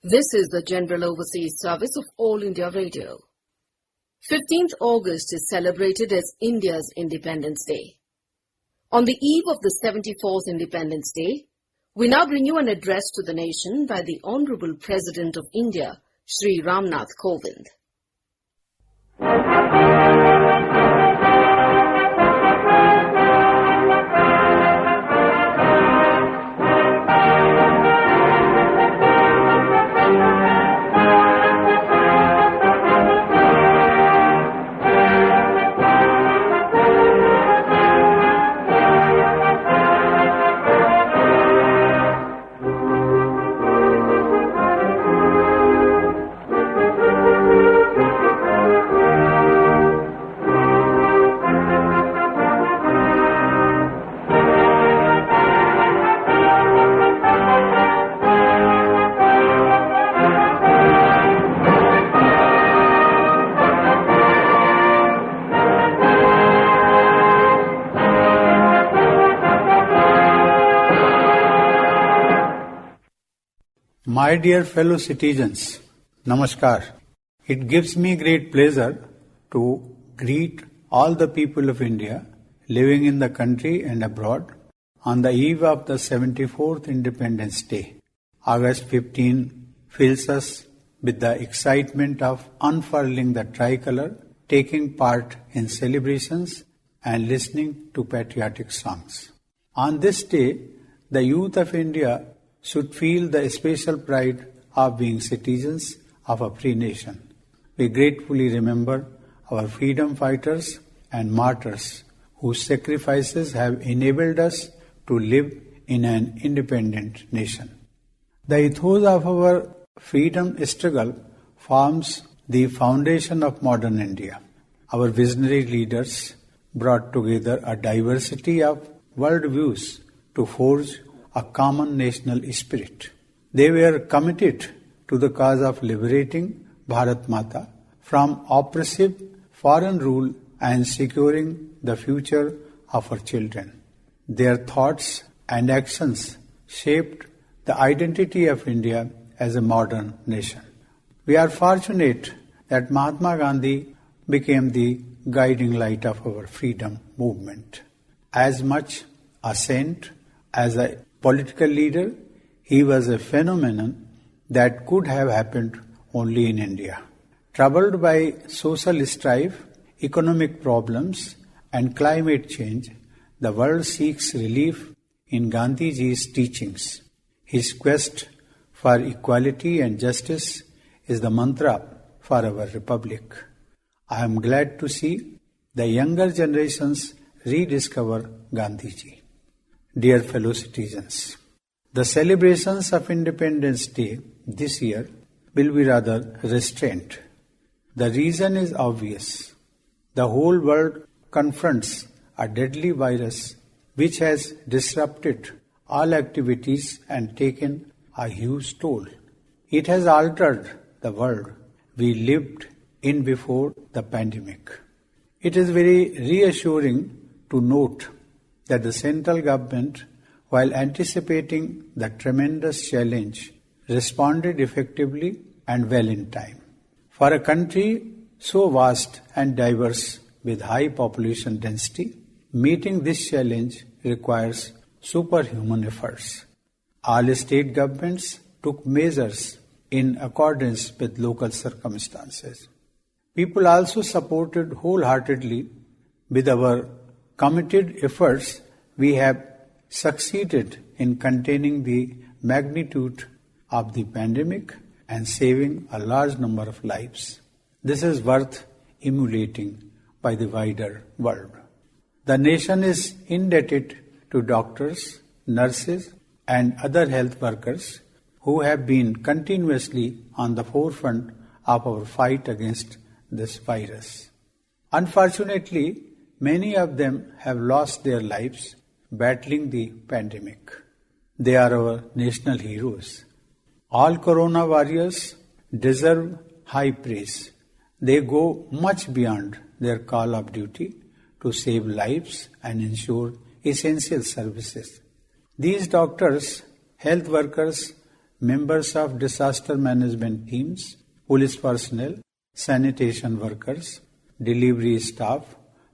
This is the General Overseas Service of All India Radio. 15th August is celebrated as India's Independence Day. On the eve of the 74th Independence Day, we now bring you an address to the nation by the Honorable President of India, Shri Ramnath Kovind. My dear fellow citizens, Namaskar. It gives me great pleasure to greet all the people of India living in the country and abroad on the eve of the 74th Independence Day. August 15 fills us with the excitement of unfurling the tricolor, taking part in celebrations and listening to patriotic songs. On this day, the youth of India should feel the special pride of being citizens of a free nation. We gratefully remember our freedom fighters and martyrs whose sacrifices have enabled us to live in an independent nation. The ethos of our freedom struggle forms the foundation of modern India. Our visionary leaders brought together a diversity of worldviews to forge a common national spirit. They were committed to the cause of liberating Bharat Mata from oppressive foreign rule and securing the future of our children. Their thoughts and actions shaped the identity of India as a modern nation. We are fortunate that Mahatma Gandhi became the guiding light of our freedom movement. As much a saint as a political leader, he was a phenomenon that could have happened only in India. Troubled by social strife, economic problems, and climate change, the world seeks relief in Gandhiji's teachings. His quest for equality and justice is the mantra for our republic. I am glad to see the younger generations rediscover Gandhiji. Dear fellow citizens, the celebrations of Independence Day this year will be rather restrained. The reason is obvious. The whole world confronts a deadly virus which has disrupted all activities and taken a huge toll. It has altered the world we lived in before the pandemic. It is very reassuring to note that the central government, while anticipating the tremendous challenge, responded effectively and well in time. For a country so vast and diverse with high population density, meeting this challenge requires superhuman efforts. All state governments took measures in accordance with local circumstances. People also supported wholeheartedly. With our committed efforts, we have succeeded in containing the magnitude of the pandemic and saving a large number of lives. This is worth emulating by the wider world. The nation is indebted to doctors, nurses, and other health workers who have been continuously on the forefront of our fight against this virus. Unfortunately, many of them have lost their lives battling the pandemic. They are our national heroes. All corona warriors deserve high praise. They go much beyond their call of duty to save lives and ensure essential services. These doctors, health workers, members of disaster management teams, police personnel, sanitation workers, delivery staff,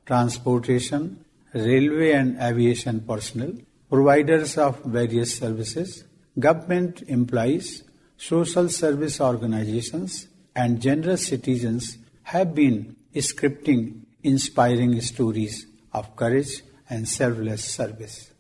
transportation, railway and aviation personnel, providers of various services, government employees, social service organizations, and generous citizens have been scripting inspiring stories of courage and selfless service.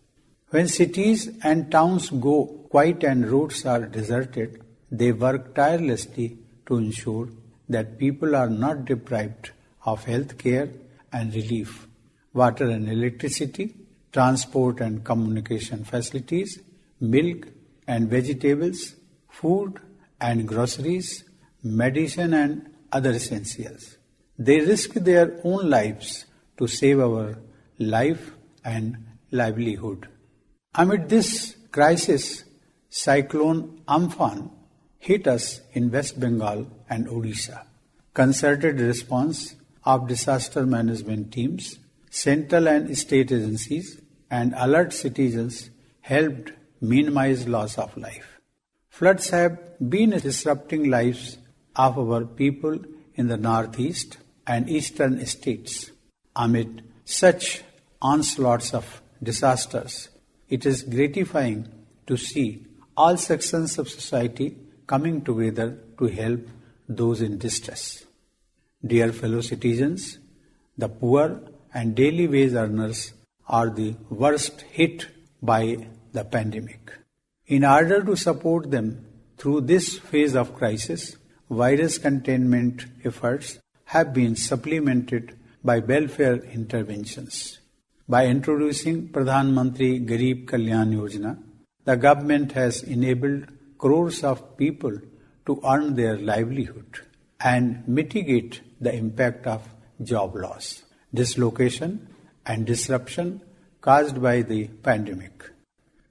When cities and towns go quiet and roads are deserted, they work tirelessly to ensure that people are not deprived of health care and relief, water and electricity, transport and communication facilities, milk and vegetables, food and groceries, medicine and other essentials. They risk their own lives to save our life and livelihood. Amid this crisis, Cyclone Amphan hit us in West Bengal and Odisha. Concerted response of disaster management teams, central and state agencies, and alert citizens helped minimize loss of life. Floods have been disrupting lives of our people in the northeast and eastern states. Amid such onslaughts of disasters, it is gratifying to see all sections of society coming together to help those in distress. Dear fellow citizens, the poor and daily wage earners are the worst hit by the pandemic. In order to support them through this phase of crisis, virus containment efforts have been supplemented by welfare interventions. By introducing Pradhan Mantri Garib Kalyan Yojana, the government has enabled crores of people to earn their livelihood and mitigate the impact of job loss, dislocation, and disruption caused by the pandemic.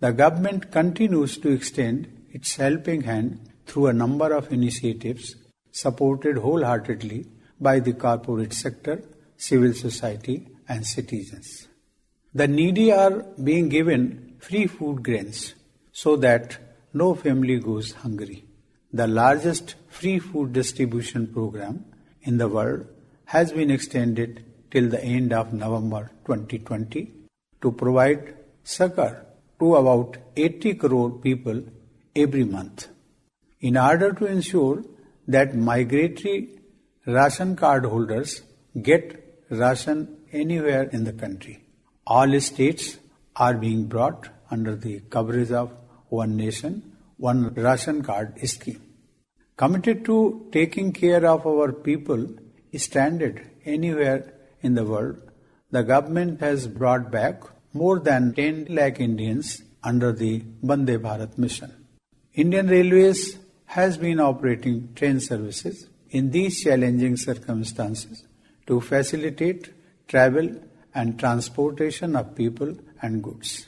The government continues to extend its helping hand through a number of initiatives supported wholeheartedly by the corporate sector, civil society, and citizens. The needy are being given free food grains so that no family goes hungry. The largest free food distribution program in the world has been extended till the end of November 2020 to provide succor to about 80 crore people every month. In order to ensure that migratory ration card holders get ration anywhere in the country, all states are being brought under the coverage of One Nation, One Ration Card scheme. Committed to taking care of our people stranded anywhere in the world, the government has brought back more than 10 lakh Indians under the Vande Bharat mission. Indian Railways has been operating train services in these challenging circumstances to facilitate travel and transportation of people and goods.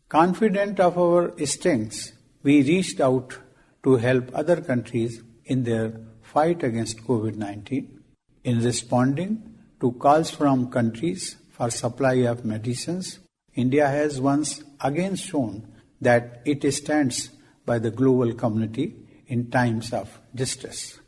Confident of our strengths, we reached out to help other countries in their fight against COVID-19. In responding to calls from countries for supply of medicines, India has once again shown that it stands by the global community in times of distress.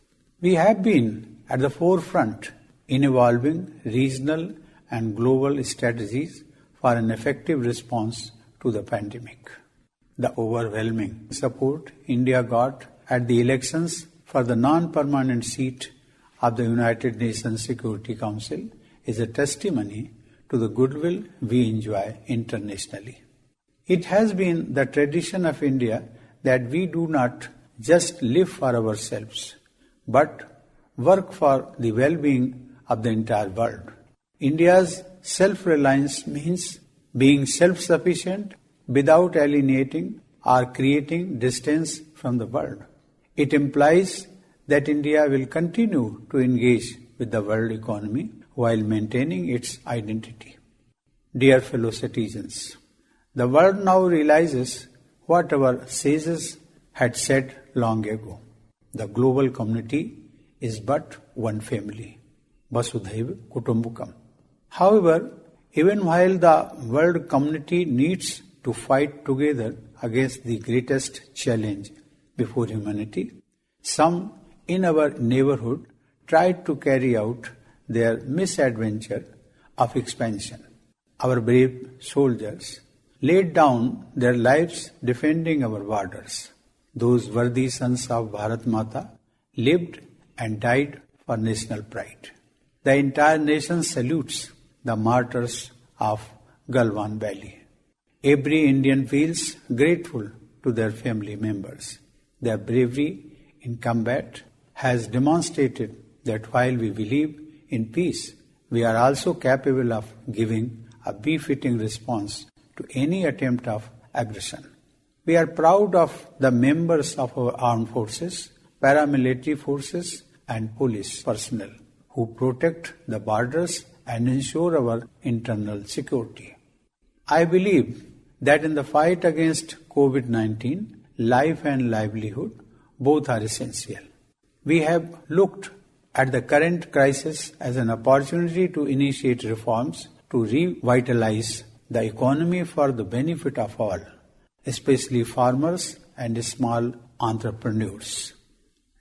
We have been at the forefront in evolving regional and global strategies for an effective response to the pandemic. The overwhelming support India got at the elections for the non-permanent seat of the United Nations Security Council is a testimony to the goodwill we enjoy internationally. It has been the tradition of India that we do not just live for ourselves, but work for the well-being of the entire world. India's self-reliance means being self-sufficient without alienating or creating distance from the world. It implies that India will continue to engage with the world economy while maintaining its identity. Dear fellow citizens, the world now realizes what our sages had said long ago. The global community is but one family, Vasudhaiva Kutumbakam. However, even while the world community needs to fight together against the greatest challenge, before humanity, some in our neighborhood tried to carry out their misadventure of expansion. Our brave soldiers laid down their lives defending our borders. Those worthy sons of Bharat Mata lived and died for national pride. The entire nation salutes the martyrs of Galwan Valley. Every Indian feels grateful to their family members. Their bravery in combat has demonstrated that while we believe in peace, we are also capable of giving a befitting response to any attempt of aggression. We are proud of the members of our armed forces, paramilitary forces, and police personnel who protect the borders and ensure our internal security. I believe that in the fight against COVID-19, life and livelihood both are essential. We have looked at the current crisis as an opportunity to initiate reforms to revitalize the economy for the benefit of all, especially farmers and small entrepreneurs.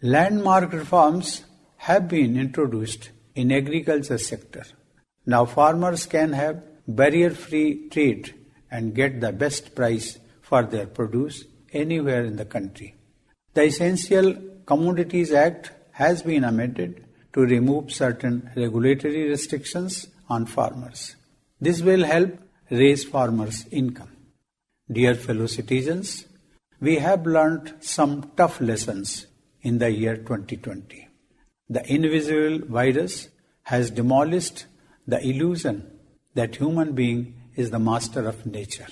Landmark reforms have been introduced in agriculture sector. Now farmers can have barrier-free trade and get the best price for their produce anywhere in the country. The Essential Commodities Act has been amended to remove certain regulatory restrictions on farmers. This will help raise farmers' income. Dear fellow citizens, we have learnt some tough lessons in the year 2020. The invisible virus has demolished the illusion that human being is the master of nature.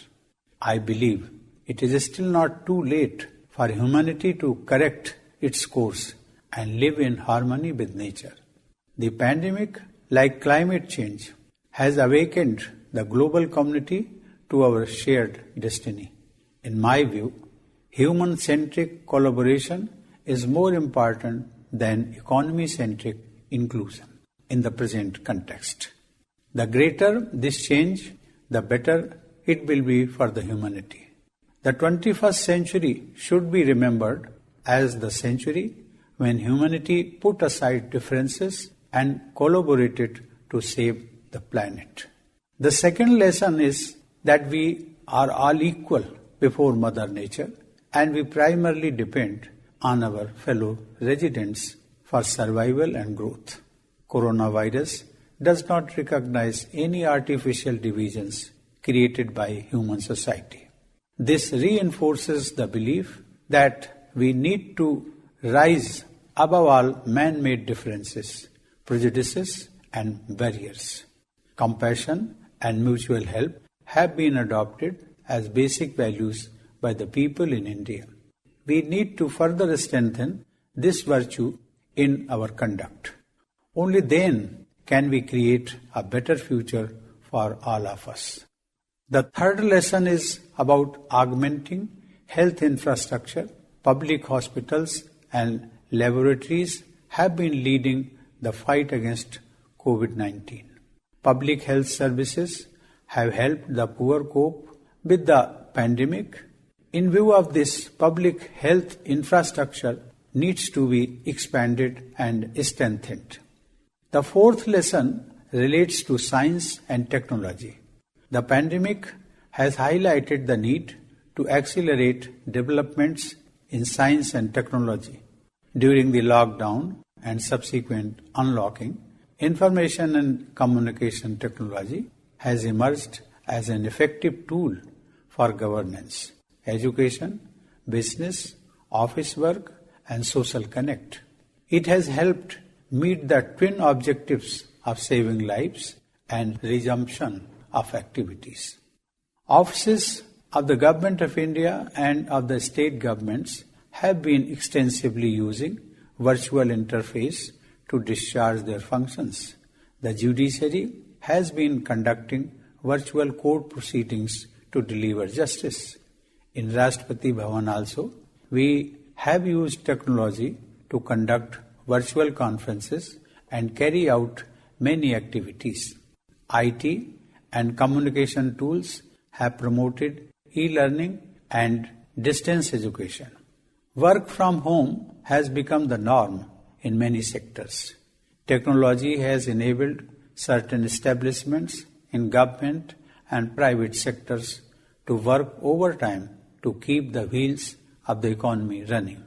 I believe it is still not too late for humanity to correct its course and live in harmony with nature. The pandemic, like climate change, has awakened the global community to our shared destiny. In my view, human-centric collaboration is more important than economy-centric inclusion in the present context. The greater this change, the better it will be for the humanity. The 21st century should be remembered as the century when humanity put aside differences and collaborated to save the planet. The second lesson is that we are all equal before Mother Nature and we primarily depend on our fellow residents for survival and growth. Coronavirus does not recognize any artificial divisions created by human society. This reinforces the belief that we need to rise above all man-made differences, prejudices, and barriers. Compassion and mutual help have been adopted as basic values by the people in India. We need to further strengthen this virtue in our conduct. Only then can we create a better future for all of us. The third lesson is about augmenting health infrastructure. Public hospitals and laboratories have been leading the fight against COVID-19. Public health services have helped the poor cope with the pandemic. In view of this, public health infrastructure needs to be expanded and strengthened. The fourth lesson relates to science and technology. The pandemic has highlighted the need to accelerate developments in science and technology. During the lockdown and subsequent unlocking, information and communication technology has emerged as an effective tool for governance, education, business, office work, and social connect. It has helped meet the twin objectives of saving lives and resumption of activities. Offices of the Government of India and of the state governments have been extensively using virtual interface to discharge their functions. The judiciary has been conducting virtual court proceedings to deliver justice. In Rashtrapati Bhavan also, we have used technology to conduct virtual conferences and carry out many activities. IT and communication tools have promoted e-learning and distance education. Work from home has become the norm in many sectors. Technology has enabled certain establishments in government and private sectors to work overtime to keep the wheels of the economy running.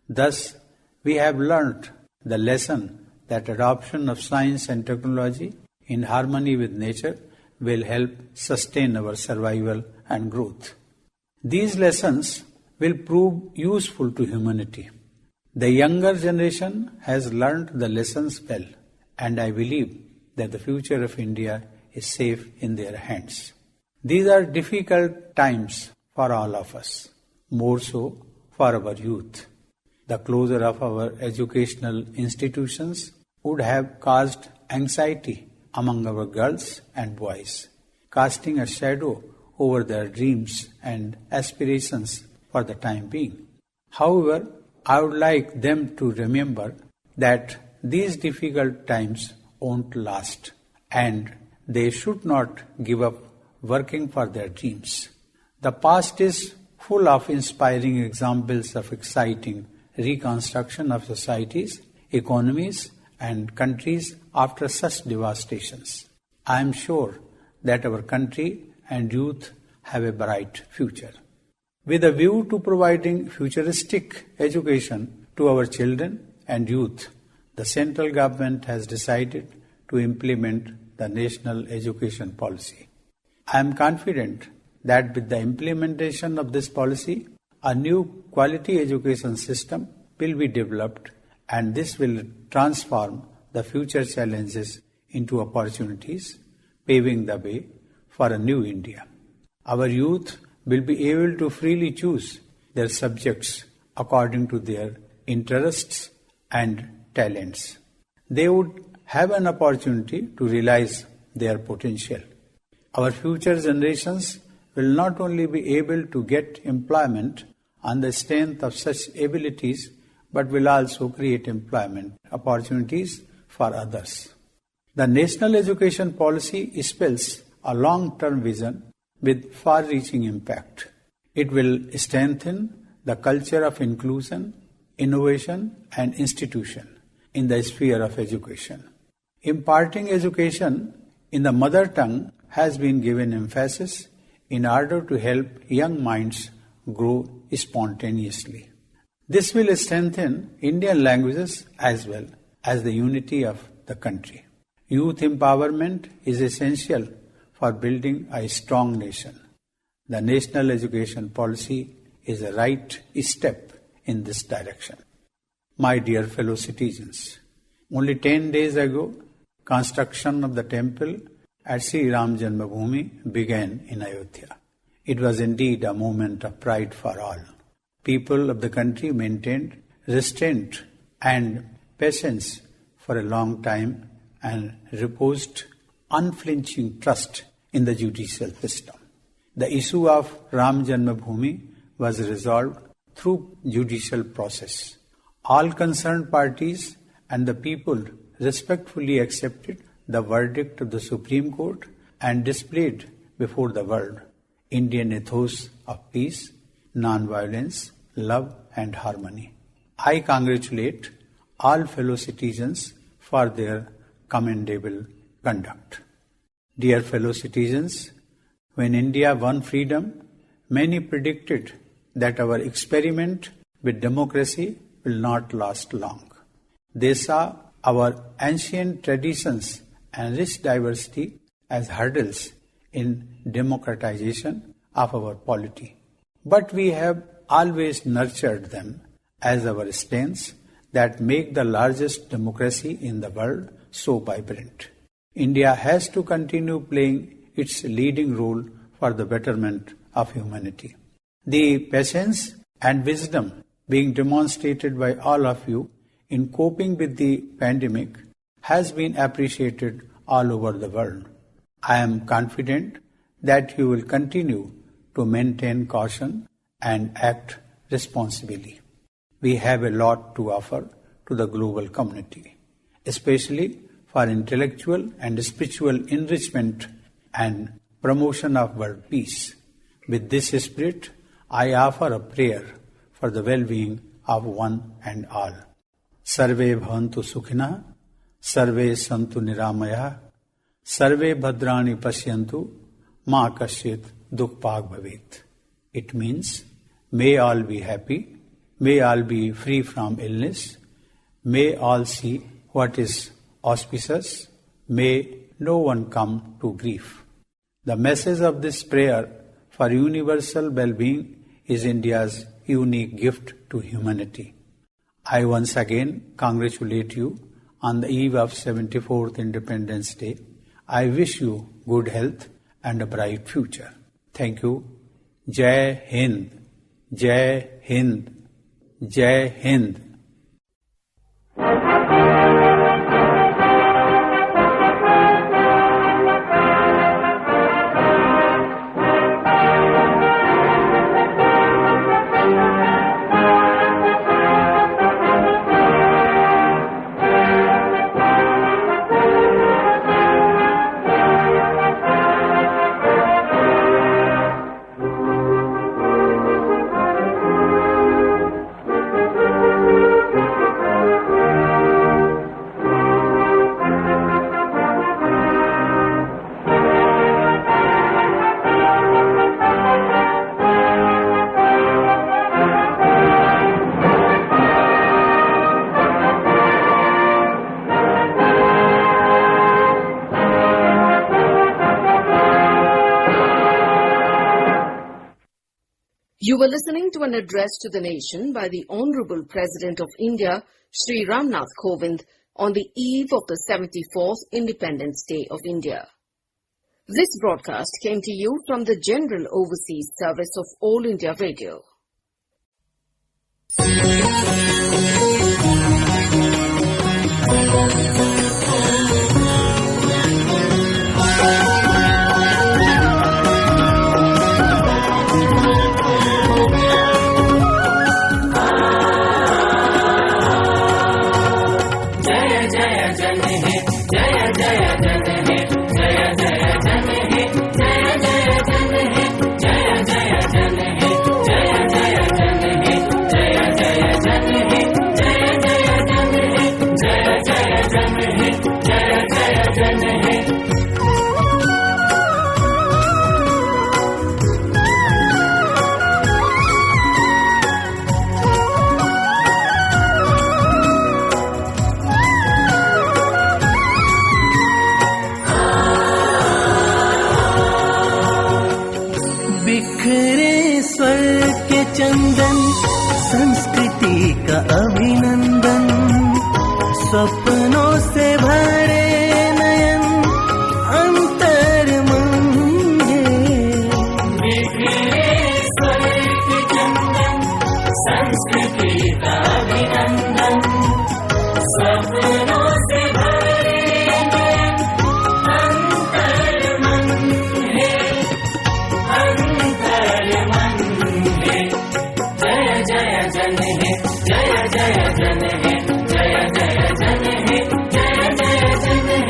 Thus, we have learnt the lesson that adoption of science and technology in harmony with nature will help sustain our survival and growth. These lessons will prove useful to humanity. The younger generation has learnt the lessons well, and I believe that the future of India is safe in their hands. These are difficult times for all of us, more so for our youth. The closure of our educational institutions would have caused anxiety among our girls and boys, casting a shadow over their dreams and aspirations for the time being. However, I would like them to remember that these difficult times won't last, and they should not give up working for their dreams. The past is full of inspiring examples of exciting reconstruction of societies, economies, and countries after such devastations. I am sure that our country and youth have a bright future. With a view to providing futuristic education to our children and youth, the central government has decided to implement the National Education Policy. I am confident that with the implementation of this policy, a new quality education system will be developed, and this will transform the future challenges into opportunities, paving the way for a new India. Our youth will be able to freely choose their subjects according to their interests and talents. They would have an opportunity to realize their potential. Our future generations will not only be able to get employment on the strength of such abilities, but will also create employment opportunities for others. The National Education Policy spells a long-term vision with far-reaching impact. It will strengthen the culture of inclusion, innovation, and institution in the sphere of education. Imparting education in the mother tongue has been given emphasis in order to help young minds grow spontaneously. This will strengthen Indian languages as well as the unity of the country. Youth empowerment is essential for building a strong nation. The National Education Policy is a right step in this direction. My dear fellow citizens, only 10 days ago, construction of the temple at Sri Ram Janmabhoomi began in Ayodhya. It was indeed a moment of pride for all. People of the country maintained restraint and patience for a long time and reposed unflinching trust in the judicial system. The issue of Ram Janmabhoomi was resolved through judicial process. All concerned parties and the people respectfully accepted the verdict of the Supreme Court and displayed before the world Indian ethos of peace, non-violence, love and harmony. I congratulate all fellow citizens for their commendable conduct. Dear fellow citizens, when India won freedom, many predicted that our experiment with democracy will not last long. They saw our ancient traditions and rich diversity as hurdles in democratization of our polity. But we have always nurtured them as our strengths that make the largest democracy in the world so vibrant. India has to continue playing its leading role for the betterment of humanity. The patience and wisdom being demonstrated by all of you in coping with the pandemic has been appreciated all over the world. I am confident that you will continue to maintain caution and act responsibly. We have a lot to offer to the global community, especially for intellectual and spiritual enrichment and promotion of world peace. With this spirit, I offer a prayer for the well-being of one and all. Sarve bhavantu sukhina, sarve santu niramaya, sarve bhadrani pasyantu, ma kasyit dukpag bhavet. It means, may all be happy, may all be free from illness, may all see what is auspicious, may no one come to grief. The message of this prayer for universal well-being is India's unique gift to humanity. I once again congratulate you on the eve of 74th Independence Day. I wish you good health and a bright future. Thank you. Jai Hind. Jai Hind. Jai Hind. You were listening to an address to the nation by the Honorable President of India, Shri Ramnath Kovind, on the eve of the 74th Independence Day of India. This broadcast came to you from the General Overseas Service of All India Radio. बिखरे स्वर के चंदन, संस्कृति का अभिनंदन, सपनों से भरे नयन, अंतर मन है। बिखरे स्वर के चंदन, संस्कृति का अभिनंदन, सपनों से भरे नयन, अंतर मन है। जय जय जन हे, जय जय जन हे, जय जय जन हे, जय जय जन हे।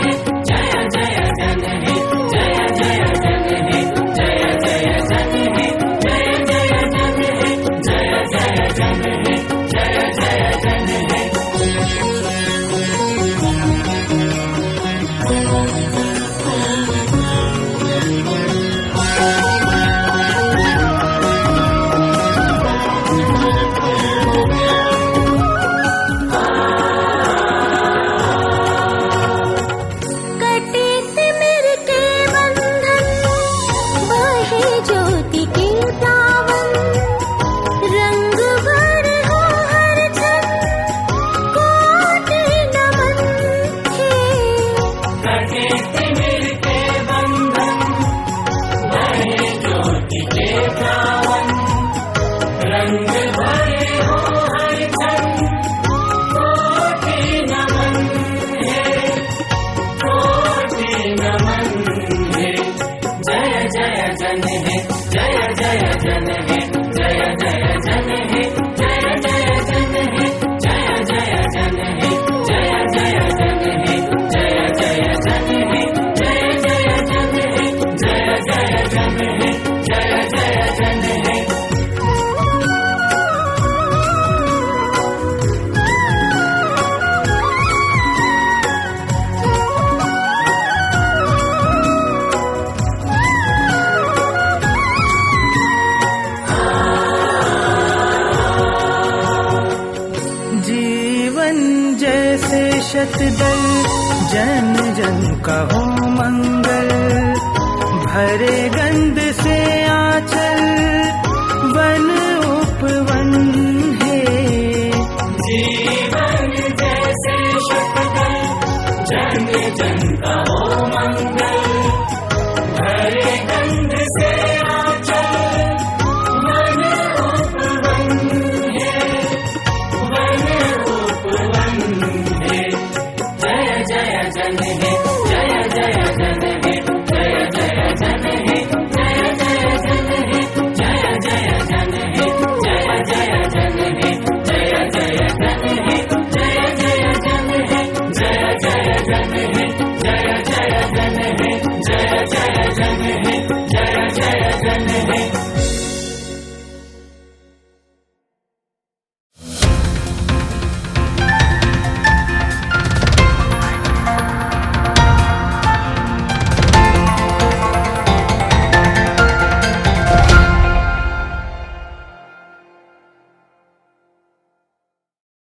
दल, जन जन का हो मंगल। भरे गंध से आंचल, वन उपवन है। जीवन जैसे शुभदल, जन जन का हो मंगल। भरे गंध से आंचल, वन उपवन है, वन उपवन है। जय जय जन है, जय जय जन